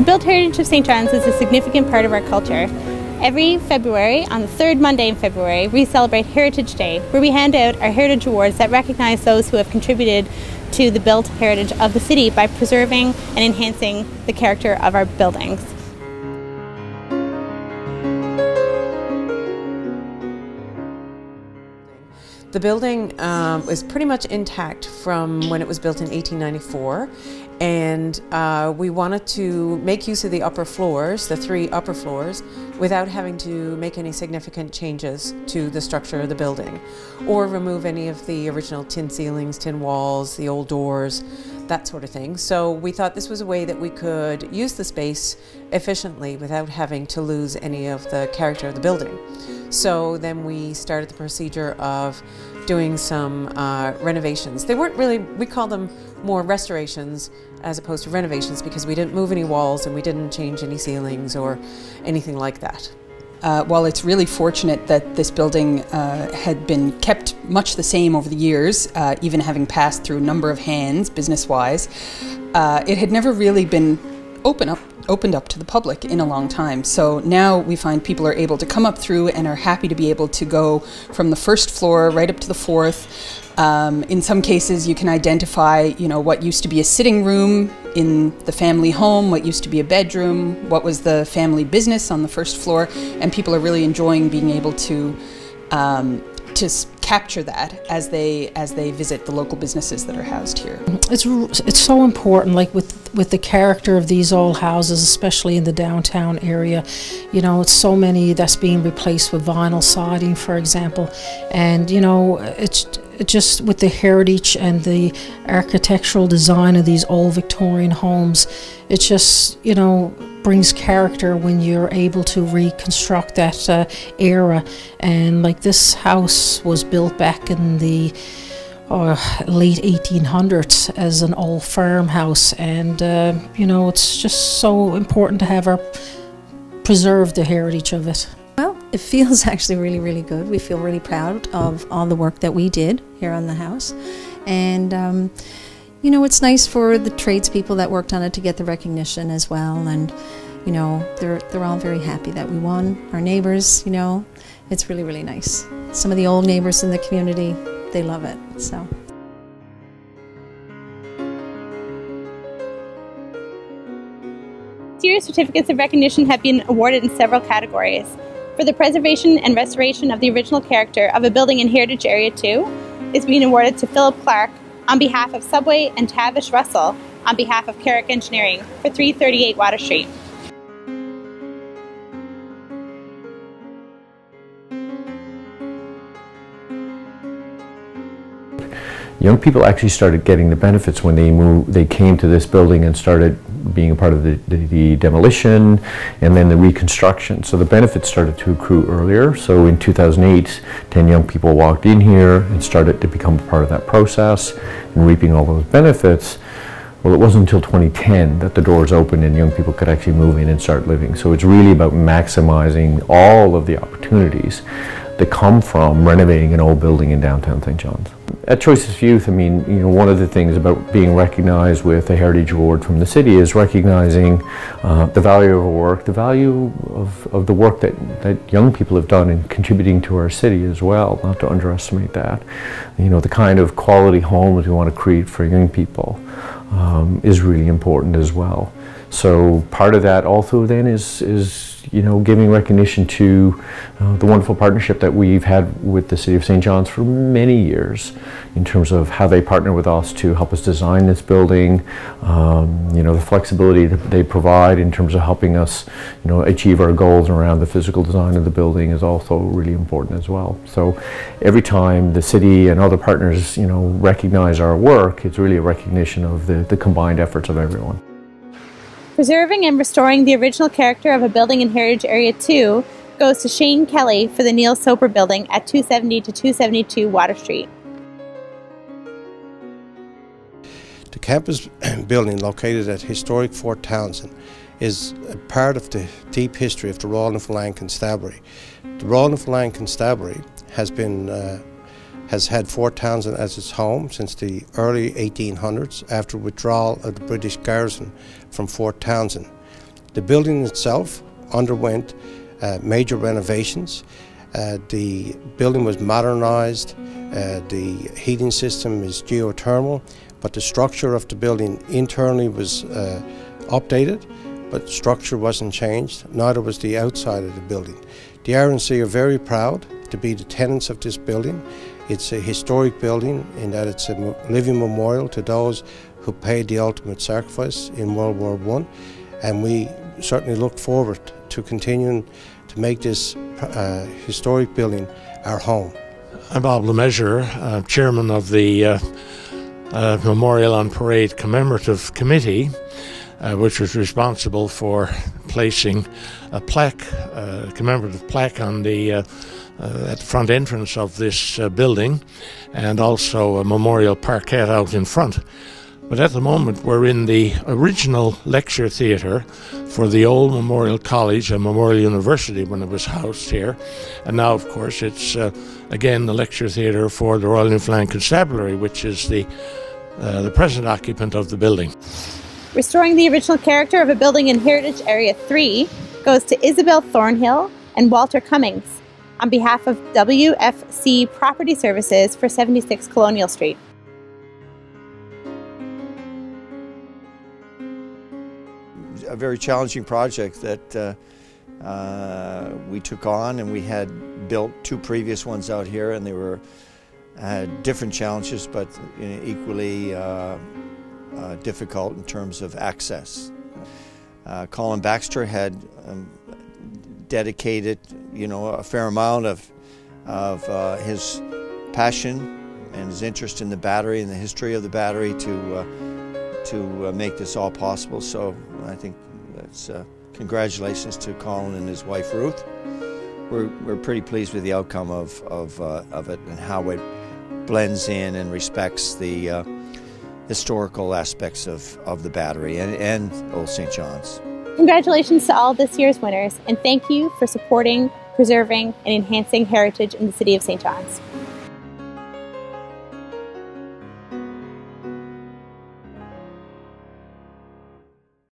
built heritage of St. John's is a significant part of our culture. Every February, on the third Monday in February, we celebrate Heritage Day, where we hand out our Heritage Awards that recognize those who have contributed to the built heritage of the city by preserving and enhancing the character of our buildings. The building is pretty much intact from when it was built in 1894, and we wanted to make use of the upper floors, the 3 upper floors, without having to make any significant changes to the structure of the building, or remove any of the original tin ceilings, tin walls, the old doors, that sort of thing. So we thought this was a way that we could use the space efficiently without having to lose any of the character of the building. So then we started the procedure of doing some renovations. They weren't really, we call them more restorations as opposed to renovations, because we didn't move any walls and we didn't change any ceilings or anything like that. While it's really fortunate that this building had been kept much the same over the years, even having passed through a number of hands business-wise, it had never really been opened up to the public in a long time. So now we find people are able to come up through and are happy to be able to go from the first floor right up to the 4th. In some cases you can identify, you know, what used to be a sitting room in the family home, what used to be a bedroom, what was the family business on the first floor, and people are really enjoying being able to capture that as they visit the local businesses that are housed here. It's so important, like with the character of these old houses, especially in the downtown area. You know, it's so many that's being replaced with vinyl siding, for example, and you know, it's just with the heritage and the architectural design of these old Victorian homes, it just, you know, brings character when you're able to reconstruct that era. And like this house was built back in the late 1800s as an old farmhouse, and you know, it's just so important to have preserve the heritage of it. Well, it feels actually really, really good. We feel really proud of all the work that we did here on the house. And, you know, it's nice for the tradespeople that worked on it to get the recognition as well. And, you know, they're all very happy that we won. Our neighbors, you know, it's really, really nice. Some of the old neighbors in the community, they love it, so. Series certificates of recognition have been awarded in several categories. For the preservation and restoration of the original character of a building in Heritage Area 2 is being awarded to Philip Clark on behalf of Subway and Tavish Russell on behalf of Carrick Engineering for 338 Water Street. Young people actually started getting the benefits when they came to this building and started being a part of the demolition and then the reconstruction. So the benefits started to accrue earlier. So in 2008, 10 young people walked in here and started to become a part of that process and reaping all those benefits. Well, it wasn't until 2010 that the doors opened and young people could actually move in and start living. So it's really about maximizing all of the opportunities that come from renovating an old building in downtown St. John's. At Choices for Youth, I mean, you know, one of the things about being recognized with a Heritage Award from the city is recognizing the value of our work, the value of the work that young people have done in contributing to our city as well, not to underestimate that. You know, the kind of quality homes we want to create for young people is really important as well. So part of that also then is you know, giving recognition to the wonderful partnership that we've had with the City of St. John's for many years in terms of how they partner with us to help us design this building, you know, the flexibility that they provide in terms of helping us, you know, achieve our goals around the physical design of the building is also really important as well. So every time the city and other partners, you know, recognize our work, it's really a recognition of the combined efforts of everyone. Preserving and restoring the original character of a building in Heritage Area 2 goes to Shane Kelly for the Neil Soper Building at 270 to 272 Water Street. The campus building located at historic Fort Townsend is a part of the deep history of the Royal Newfoundland Constabulary. The Royal Newfoundland Constabulary has had Fort Townsend as its home since the early 1800s after withdrawal of the British garrison from Fort Townsend. The building itself underwent major renovations. The building was modernized, the heating system is geothermal, but the structure of the building internally was updated, but structure wasn't changed, neither was the outside of the building. The RNC are very proud to be the tenants of this building. It's a historic building in that it's a living memorial to those who paid the ultimate sacrifice in World War I, and we certainly look forward to continuing to make this historic building our home. I'm Bob LeMessurier, chairman of the Memorial on Parade Commemorative Committee, which was responsible for placing a plaque, a commemorative plaque on the at the front entrance of this building, and also a memorial parquet out in front. But at the moment we're in the original lecture theatre for the old Memorial College and Memorial University when it was housed here, and now of course it's again the lecture theatre for the Royal Newfoundland Constabulary, which is the present occupant of the building. Restoring the original character of a building in Heritage Area 3 goes to Isabel Thornhill and Walter Cummings on behalf of WFC Property Services for 76 Colonial Street. A very challenging project that we took on, and we had built 2 previous ones out here, and they were had different challenges, but equally difficult in terms of access. Colin Baxter had dedicated, a fair amount of his passion and his interest in the battery and the history of the battery to make this all possible. So I think that's congratulations to Colin and his wife Ruth. We're pretty pleased with the outcome of it and how it blends in and respects the historical aspects of the battery and Old St. John's. Congratulations to all this year's winners, and thank you for supporting, preserving, and enhancing heritage in the City of St. John's.